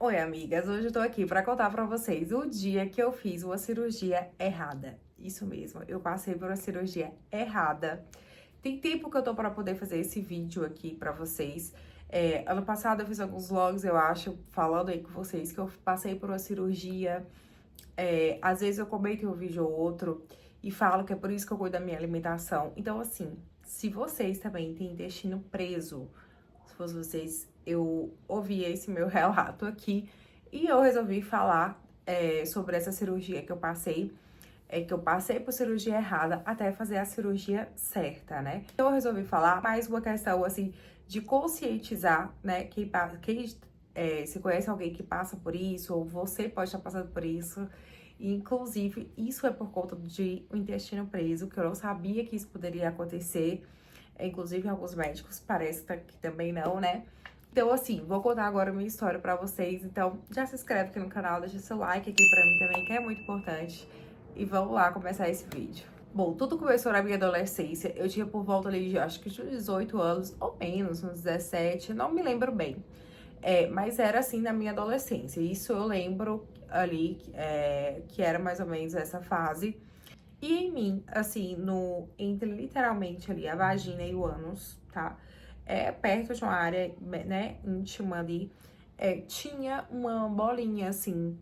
Oi, amigas. Hoje eu tô aqui pra contar pra vocês o dia que eu fiz uma cirurgia errada. Isso mesmo, eu passei por uma cirurgia errada. Tem tempo que eu tô pra poder fazer esse vídeo aqui pra vocês. Ano passado eu fiz alguns vlogs, eu acho, falando aí com vocês que eu passei por uma cirurgia. Às vezes eu comento em um vídeo ou outro e falo que é por isso que eu cuido da minha alimentação. Então, assim, se vocês também têm intestino preso, se fosse vocês, eu ouvi esse meu relato aqui e eu resolvi falar sobre essa cirurgia que eu passei. Que eu passei por cirurgia errada até fazer a cirurgia certa, né? Então eu resolvi falar mais uma questão, assim, de conscientizar, né? Se conhece alguém que passa por isso, ou você pode estar passando por isso. E, inclusive, isso é por conta de um intestino preso, que eu não sabia que isso poderia acontecer. Inclusive, alguns médicos parece que também não, né? Então, assim, vou contar agora a minha história pra vocês. Então, já se inscreve aqui no canal, deixa seu like aqui pra mim também, que é muito importante. E vamos lá começar esse vídeo. Bom, tudo começou na minha adolescência. Eu tinha por volta ali de, acho que de 18 anos, ou menos, uns 17, não me lembro bem. Mas era assim na minha adolescência. Isso eu lembro ali, que era mais ou menos essa fase. E em mim, assim, entre literalmente ali a vagina e o ânus, tá? Perto de uma área, né, íntima ali, tinha uma bolinha, assim,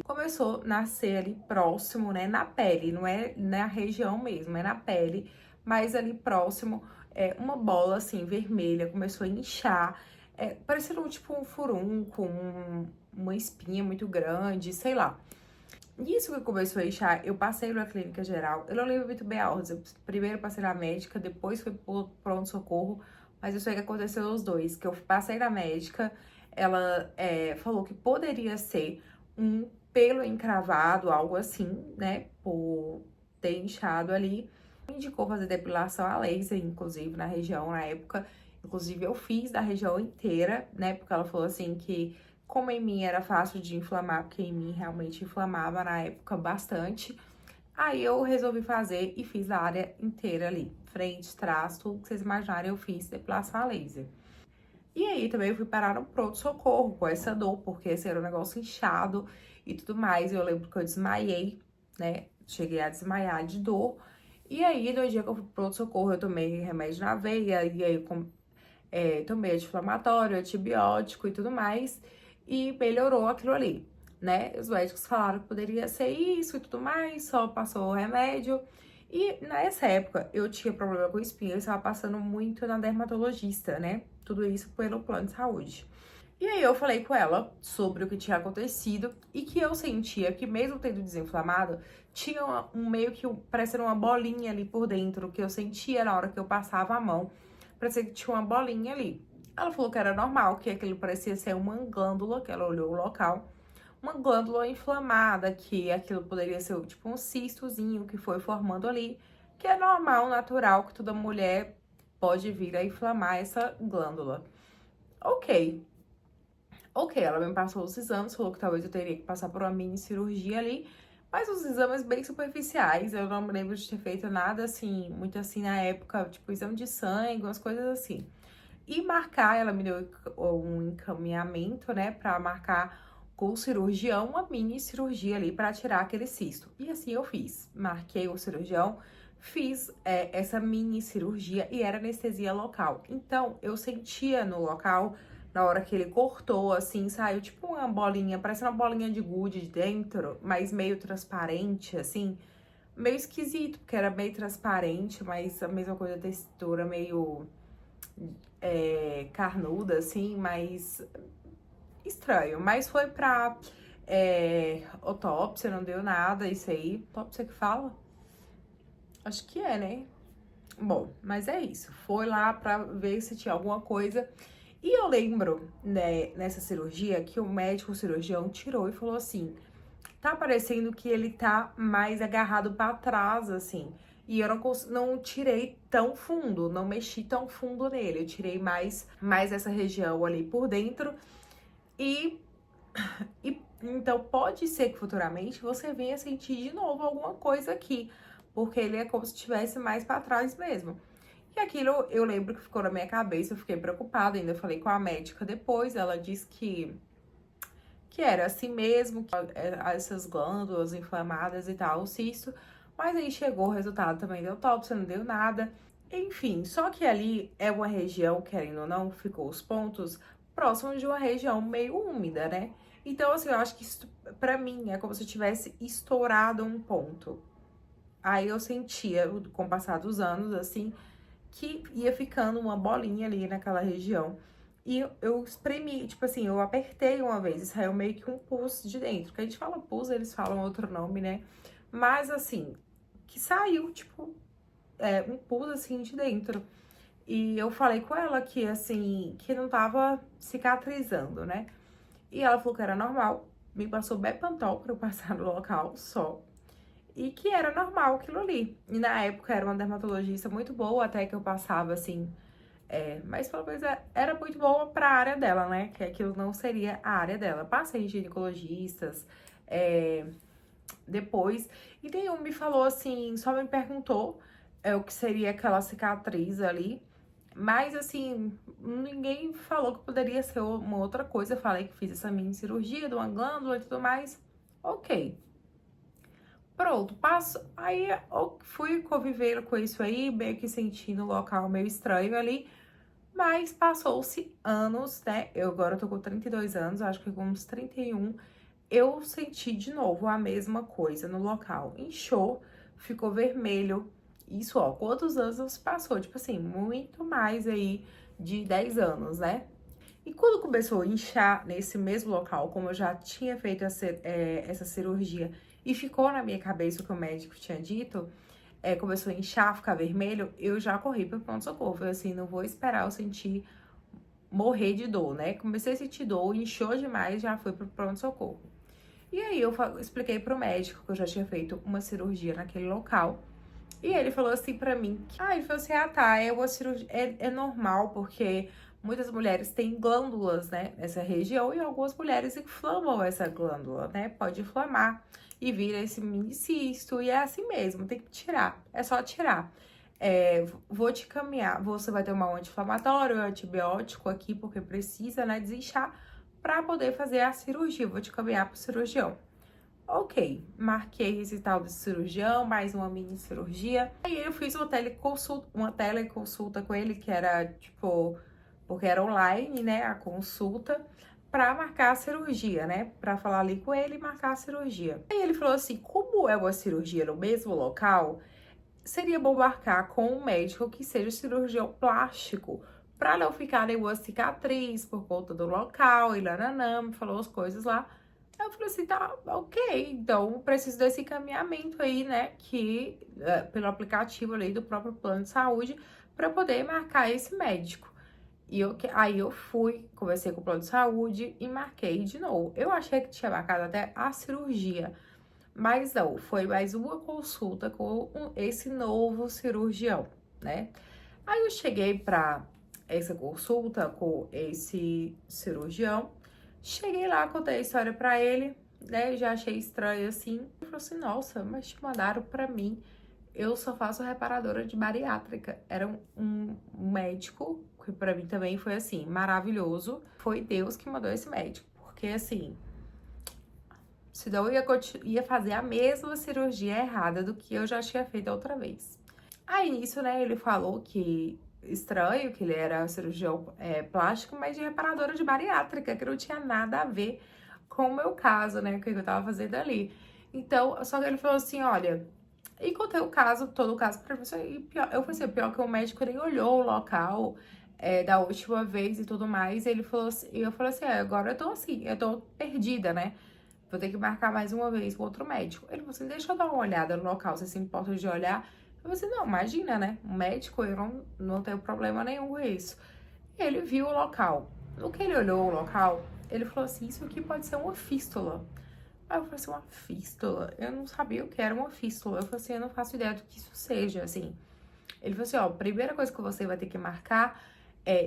Começou a nascer ali próximo, né, na pele, não é na região mesmo, é na pele, mas ali próximo, uma bola, assim, vermelha, começou a inchar, parecendo tipo um furúnculo, uma espinha muito grande, sei lá. Nisso que começou a inchar, eu passei na clínica geral. Eu não lembro muito bem a ordem. Eu primeiro passei na médica, depois fui pro pronto-socorro. Mas eu sei que aconteceu os dois. Que eu passei na médica, ela falou que poderia ser um pelo encravado, algo assim, né? Por ter inchado ali. Me indicou fazer depilação a laser, inclusive, na região, na época. Inclusive, eu fiz da região inteira, né? Porque ela falou assim que como em mim era fácil de inflamar, porque em mim realmente inflamava na época bastante, aí eu resolvi fazer e fiz a área inteira ali. Frente, trás, tudo que vocês imaginarem, eu fiz depilação a laser. E aí também eu fui parar no pronto-socorro com essa dor, porque esse era um negócio inchado e tudo mais. Eu lembro que eu desmaiei, né? Cheguei a desmaiar de dor. E aí, no dia que eu fui pro pronto-socorro, eu tomei remédio na veia, e aí tomei anti-inflamatório, antibiótico e tudo mais, e melhorou aquilo ali, né? Os médicos falaram que poderia ser isso e tudo mais, só passou o remédio. E nessa época eu tinha problema com espinha, eu estava passando muito na dermatologista, né? Tudo isso pelo plano de saúde. E aí eu falei com ela sobre o que tinha acontecido e que eu sentia que mesmo tendo desinflamado, tinha meio que parecendo uma bolinha ali por dentro, que eu sentia na hora que eu passava a mão. Parecia que tinha uma bolinha ali. Ela falou que era normal, que aquilo parecia ser uma glândula, que ela olhou o local, uma glândula inflamada, que aquilo poderia ser tipo um cistozinho que foi formando ali, que é normal, natural, que toda mulher pode vir a inflamar essa glândula. Ok. Ok, ela me passou os exames, falou que talvez eu teria que passar por uma mini cirurgia ali, mas os exames bem superficiais, eu não me lembro de ter feito nada assim, muito assim na época, tipo exame de sangue, umas coisas assim. E marcar, ela me deu um encaminhamento, né, pra marcar com o cirurgião uma mini cirurgia ali pra tirar aquele cisto. E assim eu fiz, marquei o cirurgião, fiz essa mini cirurgia e era anestesia local. Então eu sentia no local na hora que ele cortou, assim, saiu tipo uma bolinha, parece uma bolinha de gude de dentro, mas meio transparente, assim. Meio esquisito, porque era meio transparente, mas a mesma coisa, textura meio carnuda, assim, mas estranho. Mas foi pra autópsia, não deu nada, isso aí. Autópsia que fala? Acho que é, né? Bom, mas é isso. Foi lá pra ver se tinha alguma coisa. E eu lembro, né, nessa cirurgia, que o médico o cirurgião tirou e falou assim: tá parecendo que ele tá mais agarrado pra trás, assim. E eu não tirei tão fundo, não mexi tão fundo nele. Eu tirei mais essa região ali por dentro. E, então pode ser que futuramente você venha sentir de novo alguma coisa aqui. Porque ele é como se estivesse mais pra trás mesmo. E aquilo eu lembro que ficou na minha cabeça, eu fiquei preocupada, ainda falei com a médica depois, ela disse que que era assim mesmo, essas glândulas inflamadas e tal, o cisto, mas aí chegou o resultado também deu top, você não deu nada. Enfim, só que ali é uma região, querendo ou não, ficou os pontos próximos de uma região meio úmida, né? Então, assim, eu acho que isso, pra mim, é como se eu tivesse estourado um ponto. Aí eu sentia, com o passar dos anos, assim, que ia ficando uma bolinha ali naquela região. E eu espremi, tipo assim, eu apertei uma vez e saiu meio que um pus de dentro. Que a gente fala pus, eles falam outro nome, né? Mas assim, que saiu, tipo, um pus assim de dentro. E eu falei com ela que, assim, que não tava cicatrizando, né? E ela falou que era normal. Me passou Bepantol pra eu passar no local só. E que era normal aquilo ali. E na época era uma dermatologista muito boa, até que eu passava assim. Mas pelo menos era muito boa pra área dela, né? Que aquilo não seria a área dela. Passei em ginecologistas depois. E nenhum me falou assim, só me perguntou o que seria aquela cicatriz ali. Mas assim, ninguém falou que poderia ser uma outra coisa. Eu falei que fiz essa mini cirurgia de uma glândula e tudo mais. Ok. Pronto, passo. Aí eu fui convivendo com isso aí, meio que sentindo o local meio estranho ali. Mas passou-se anos, né? Eu agora tô com 32 anos, acho que com uns 31, eu senti de novo a mesma coisa no local. Inchou, ficou vermelho. Isso, ó, quantos anos passou? Tipo assim, muito mais aí de 10 anos, né? E quando começou a inchar nesse mesmo local, como eu já tinha feito essa cirurgia e ficou na minha cabeça o que o médico tinha dito, começou a inchar, ficar vermelho, eu já corri pro pronto-socorro. Falei assim, não vou esperar eu sentir morrer de dor, né? Comecei a sentir dor, inchou demais, já fui pro pronto-socorro. E aí eu expliquei pro médico que eu já tinha feito uma cirurgia naquele local. E ele falou assim pra mim, ele falou assim, tá, é uma cirurgia, é normal, porque muitas mulheres têm glândulas, né, nessa região, e algumas mulheres inflamam essa glândula, né, pode inflamar e vira esse mini cisto, e é assim mesmo, tem que tirar, é só tirar. Vou te caminhar, você vai tomar um anti-inflamatório, um antibiótico aqui, porque precisa, né, desinchar, pra poder fazer a cirurgia, vou te caminhar pro cirurgião. Ok, marquei esse tal de cirurgião, mais uma mini cirurgia. Aí eu fiz uma teleconsulta com ele, que era tipo, porque era online, né, a consulta, pra marcar a cirurgia, né, pra falar ali com ele e marcar a cirurgia. Aí ele falou assim, como é uma cirurgia no mesmo local, seria bom marcar com um médico que seja cirurgião plástico, pra não ficar nenhuma cicatriz por conta do local, e nananã, me falou as coisas lá. Eu falei assim, tá, ok, então preciso desse encaminhamento aí, né, pelo aplicativo ali do próprio plano de saúde, para poder marcar esse médico. Aí eu fui, conversei com o plano de saúde e marquei de novo. Eu achei que tinha marcado até a cirurgia, mas não, foi mais uma consulta com esse novo cirurgião, né? Aí eu cheguei para essa consulta com esse cirurgião. Cheguei lá, contei a história pra ele, né? Já achei estranho assim. Ele falou assim: nossa, mas te mandaram pra mim. Eu só faço reparadora de bariátrica. Era um médico, que pra mim também foi assim, maravilhoso. Foi Deus que mandou esse médico. Porque assim, senão eu ia fazer a mesma cirurgia errada do que eu já tinha feito a outra vez. Aí nisso, né, ele falou que estranho, que ele era cirurgião plástico, mas de reparadora de bariátrica, que não tinha nada a ver com o meu caso, né, o que eu tava fazendo ali. Então, só que ele falou assim, olha, e contei o caso, todo o caso pra você, e pior, eu falei assim, pior que o médico nem olhou o local da última vez e tudo mais, e ele falou assim, e eu falei assim, agora eu tô assim, eu tô perdida, né, vou ter que marcar mais uma vez com outro médico. Ele falou assim, deixa eu dar uma olhada no local, você se importa de olhar? Eu falei assim, não, imagina, né? Um médico, eu não tenho problema nenhum com isso. E ele viu o local. No que ele olhou o local, ele falou assim, isso aqui pode ser uma fístula. Aí eu falei assim, uma fístula? Eu não sabia o que era uma fístula. Eu falei assim, eu não faço ideia do que isso seja, assim. Ele falou assim, ó, a primeira coisa que você vai ter que marcar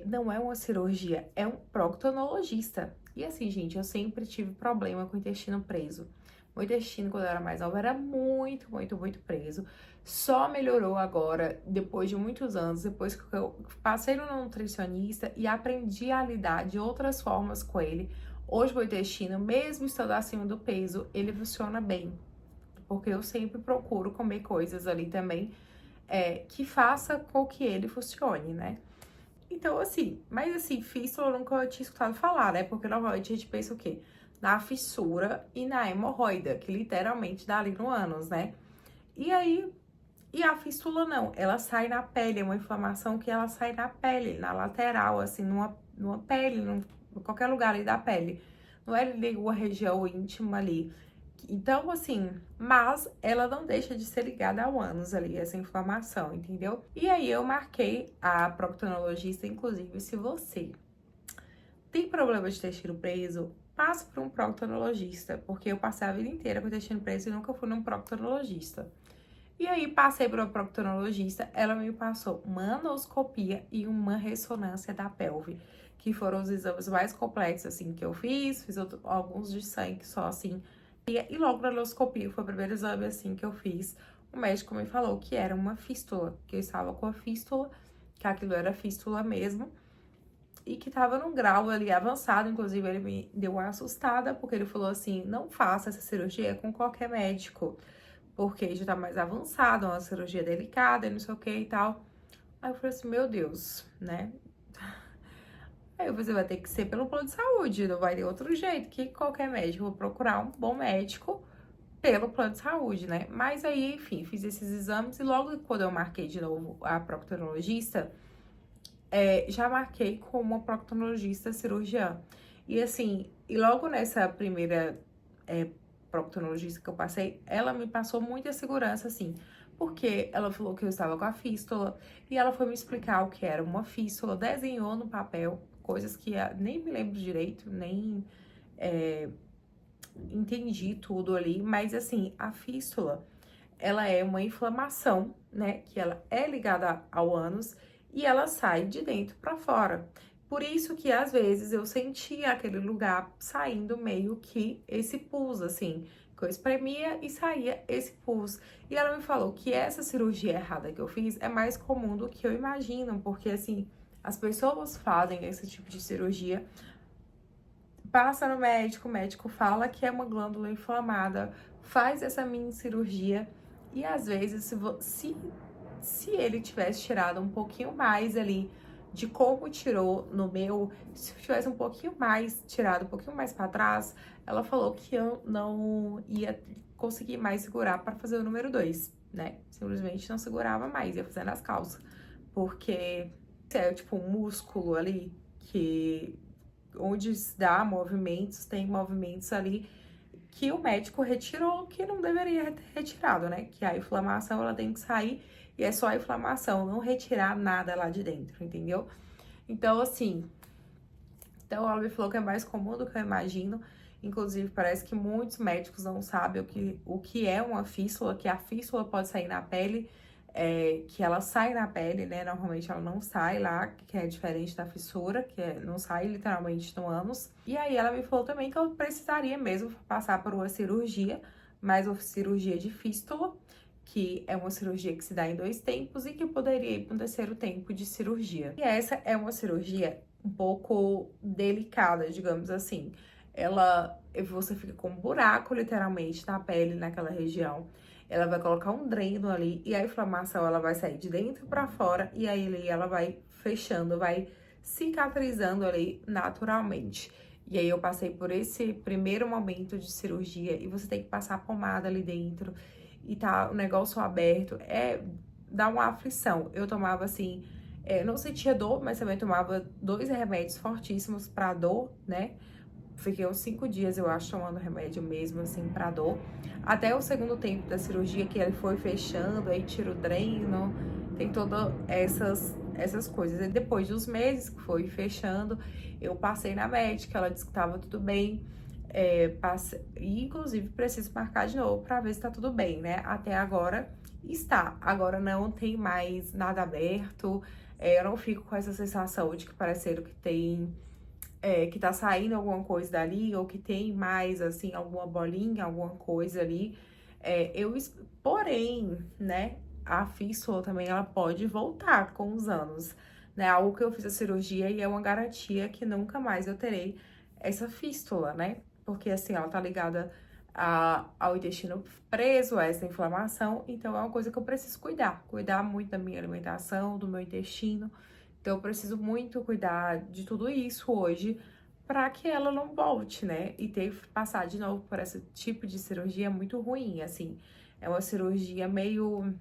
não é uma cirurgia, é um proctologista. E assim, gente, eu sempre tive problema com o intestino preso. O intestino, quando eu era mais nova, era muito, muito, muito preso. Só melhorou agora, depois de muitos anos, depois que eu passei no nutricionista e aprendi a lidar de outras formas com ele. Hoje, meu intestino, mesmo estando acima do peso, ele funciona bem. Porque eu sempre procuro comer coisas ali também que faça com que ele funcione, né? Então, assim, mas assim, fístula eu nunca tinha escutado falar, né? Porque normalmente a gente pensa o quê? Na fissura e na hemorroida, que literalmente dá ali no ânus, né? E aí, e a fístula não, ela sai na pele, é uma inflamação que ela sai na pele, na lateral, assim, numa pele, em qualquer lugar ali da pele. Não é ali uma região íntima ali. Então, assim, mas ela não deixa de ser ligada ao ânus ali, essa inflamação, entendeu? E aí eu marquei a proctologista, inclusive, se você tem problema de intestino preso, passe para um proctologista, porque eu passei a vida inteira com o intestino preso e nunca fui num proctologista. E aí passei para uma proctologista, ela me passou uma anoscopia e uma ressonância da pelve, que foram os exames mais complexos, assim, que eu fiz alguns de sangue só, assim. E logo na anoscopia, foi o primeiro exame, assim, que eu fiz, o médico me falou que era uma fístula, que eu estava com a fístula, que aquilo era fístula mesmo, e que tava num grau ali avançado, inclusive ele me deu uma assustada, porque ele falou assim, não faça essa cirurgia com qualquer médico, porque já tá mais avançado, é uma cirurgia delicada, não sei o que e tal. Aí eu falei assim, meu Deus, né? Aí você vai ter que ser pelo plano de saúde, não vai ter outro jeito que qualquer médico. Vou procurar um bom médico pelo plano de saúde, né? Mas aí, enfim, fiz esses exames e logo quando eu marquei de novo a proctologista, já marquei com uma proctologista cirurgiã. E assim, e logo nessa primeira proctologista que eu passei, ela me passou muita segurança, assim, porque ela falou que eu estava com a fístula e ela foi me explicar o que era uma fístula, desenhou no papel coisas que nem me lembro direito, nem entendi tudo ali, mas assim, a fístula, ela é uma inflamação, né, que ela é ligada ao ânus e ela sai de dentro para fora. Por isso que às vezes eu sentia aquele lugar saindo meio que esse pus, assim, que eu espremia e saía esse pus. E ela me falou que essa cirurgia errada que eu fiz é mais comum do que eu imagino, porque assim, as pessoas fazem esse tipo de cirurgia, passa no médico, o médico fala que é uma glândula inflamada, faz essa mini cirurgia e às vezes se ele tivesse tirado um pouquinho mais ali de como tirou no meu, se tivesse um pouquinho mais tirado, um pouquinho mais para trás, ela falou que eu não ia conseguir mais segurar para fazer o número 2, né? Simplesmente não segurava mais, ia fazendo as calças, porque é tipo um músculo ali que onde se dá movimentos, tem movimentos ali que o médico retirou que não deveria ter retirado, né? Que a inflamação ela tem que sair e é só a inflamação, não retirar nada lá de dentro, entendeu? Então, assim, então ela me falou que é mais comum do que eu imagino. Inclusive, parece que muitos médicos não sabem o que é uma fístula, que a fístula pode sair na pele, que ela sai na pele, né? Normalmente ela não sai lá, que é diferente da fissura, não sai literalmente no ânus. E aí ela me falou também que eu precisaria mesmo passar por uma cirurgia, mas uma cirurgia de fístula, que é uma cirurgia que se dá em 2 tempos e que poderia ir para um 3º tempo de cirurgia. E essa é uma cirurgia um pouco delicada, digamos assim. Você fica com um buraco, literalmente, na pele, naquela região. Ela vai colocar um dreno ali e a inflamação, ela vai sair de dentro para fora e aí ali ela vai fechando, vai cicatrizando ali naturalmente. E aí eu passei por esse primeiro momento de cirurgia e você tem que passar a pomada ali dentro e tá o negócio aberto, dá uma aflição. Eu tomava assim, não sentia dor, mas também tomava 2 remédios fortíssimos pra dor, né? Fiquei uns 5 dias, eu acho, tomando remédio mesmo, assim, pra dor. Até o 2º tempo da cirurgia, que ele foi fechando, aí tira o dreno, tem todas essas coisas. E depois dos meses que foi fechando, eu passei na médica, ela disse que tava tudo bem. E, inclusive, preciso marcar de novo pra ver se tá tudo bem, né? Até agora está. Agora não tem mais nada aberto, eu não fico com essa sensação de que pareceram que tem... que tá saindo alguma coisa dali, ou que tem mais, assim, alguma bolinha, alguma coisa ali. Porém, né, a fístula também, ela pode voltar com os anos, né? Algo que eu fiz a cirurgia e é uma garantia que nunca mais eu terei essa fístula, né? Porque assim, ela tá ligada ao intestino preso, a essa inflamação, então é uma coisa que eu preciso cuidar muito da minha alimentação, do meu intestino. Então eu preciso muito cuidar de tudo isso hoje para que ela não volte, né? E ter que passar de novo por esse tipo de cirurgia é muito ruim, assim. É uma cirurgia meio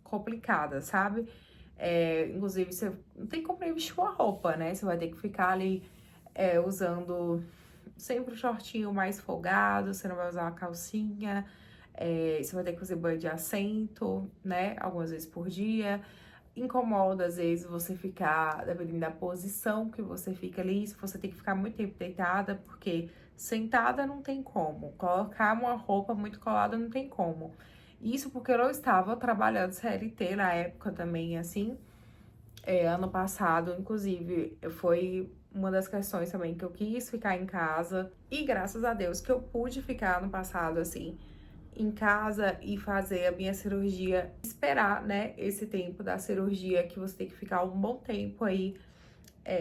complicada, sabe? Inclusive, você não tem como nem vestir uma roupa, né? Você vai ter que ficar ali usando sempre o shortinho mais folgado, você não vai usar uma calcinha, você vai ter que fazer banho de assento, né? Algumas vezes por dia. Incomoda, às vezes, você ficar, dependendo da posição que você fica ali, se você tem que ficar muito tempo deitada, porque sentada não tem como, colocar uma roupa muito colada não tem como. Isso porque eu não estava trabalhando CLT na época também, assim, ano passado, inclusive, foi uma das questões também que eu quis ficar em casa, e graças a Deus que eu pude ficar no passado, assim, em casa e fazer a minha cirurgia, esperar, né, esse tempo da cirurgia, que você tem que ficar um bom tempo aí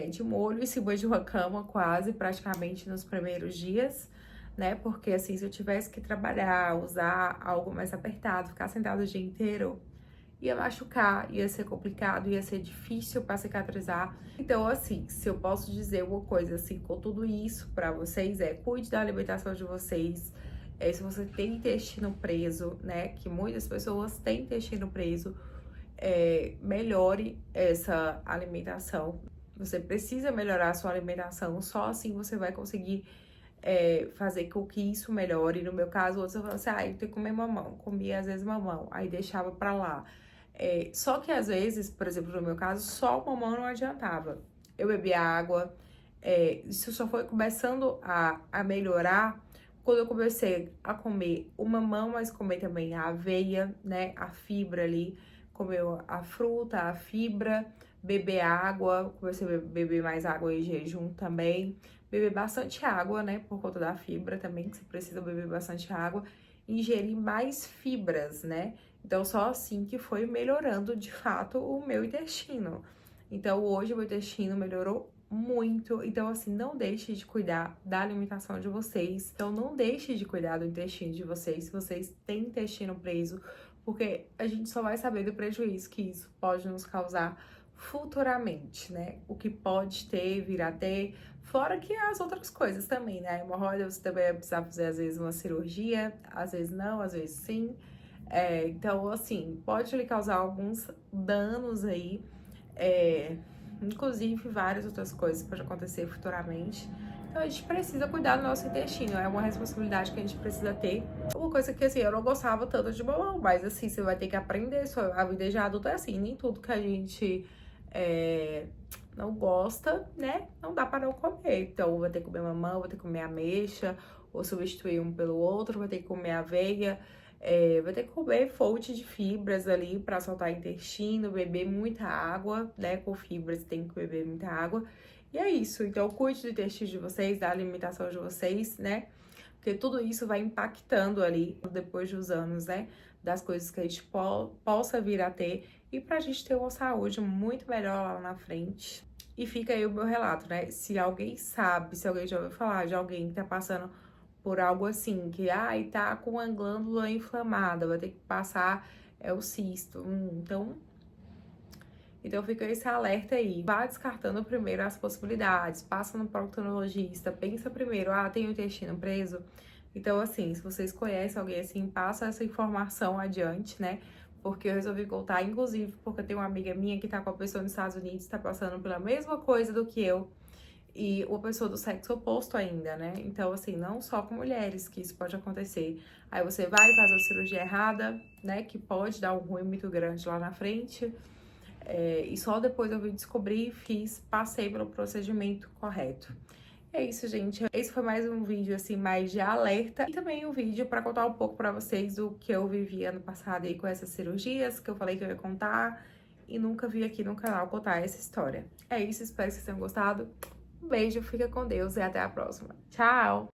de molho em cima de uma cama, quase, praticamente nos primeiros dias, né, porque assim, se eu tivesse que trabalhar, usar algo mais apertado, ficar sentado o dia inteiro, ia machucar, ia ser complicado, ia ser difícil para cicatrizar. Então, assim, se eu posso dizer uma coisa assim, com tudo isso para vocês, cuide da alimentação de vocês. Se você tem intestino preso, né, que muitas pessoas têm intestino preso, melhore essa alimentação. Você precisa melhorar a sua alimentação, só assim você vai conseguir fazer com que isso melhore. No meu caso, outros eu falo assim, eu tenho que comer mamão. Comia às vezes mamão, aí deixava pra lá. Só que às vezes, por exemplo, no meu caso, só o mamão não adiantava. Eu bebia água, isso só foi começando a melhorar quando eu comecei a comer o mamão, mas comer também a aveia, né, a fibra ali, comer a fruta, a fibra, beber água, comecei a beber mais água em jejum também, beber bastante água, né, por conta da fibra também, que você precisa beber bastante água, ingerir mais fibras, né, então só assim que foi melhorando de fato o meu intestino. Então hoje o meu intestino melhorou muito. Então, assim, não deixe de cuidar da alimentação de vocês. Então, não deixe de cuidar do intestino de vocês, se vocês têm intestino preso, porque a gente só vai saber do prejuízo que isso pode nos causar futuramente, né? O que pode ter, vir a ter, fora que as outras coisas também, né? A hemorroida, você também vai precisar fazer, às vezes, uma cirurgia, às vezes não, às vezes sim. Então, assim, pode lhe causar alguns danos aí, inclusive várias outras coisas podem acontecer futuramente. Então a gente precisa cuidar do nosso intestino, é uma responsabilidade que a gente precisa ter. Uma coisa que assim, eu não gostava tanto de mamão, mas assim, você vai ter que aprender, a vida de adulto é assim, nem tudo que a gente não gosta, né, não dá para não comer. Então vai ter que comer mamão, vai ter que comer ameixa, ou substituir um pelo outro, vai ter que comer aveia. Vai ter que comer fonte de fibras ali para soltar intestino, beber muita água, né? Com fibras tem que beber muita água. E é isso. Então, cuide do intestino de vocês, da alimentação de vocês, né? Porque tudo isso vai impactando ali depois dos anos, né? Das coisas que a gente possa vir a ter e pra gente ter uma saúde muito melhor lá na frente. E fica aí o meu relato, né? Se alguém sabe, se alguém já ouviu falar de alguém que tá passando por algo assim, que tá com a glândula inflamada, vai ter que passar o cisto. Então fica esse alerta aí. Vá descartando primeiro as possibilidades, passa no proctologista, pensa primeiro, tem o intestino preso. Então, assim, se vocês conhecem alguém assim, passa essa informação adiante, né? Porque eu resolvi contar, inclusive, porque tem uma amiga minha que tá com a pessoa nos Estados Unidos, tá passando pela mesma coisa do que eu. E uma pessoa do sexo oposto ainda, né? Então, assim, não só com mulheres que isso pode acontecer. Aí você vai fazer a cirurgia errada, né? Que pode dar um ruim muito grande lá na frente. E só depois eu vim descobrir, passei pelo procedimento correto. É isso, gente. Esse foi mais um vídeo, assim, mais de alerta. E também um vídeo pra contar um pouco pra vocês o que eu vivi ano passado aí com essas cirurgias, que eu falei que eu ia contar. E nunca vi aqui no canal contar essa história. É isso, espero que vocês tenham gostado. Um beijo, fica com Deus e até a próxima. Tchau!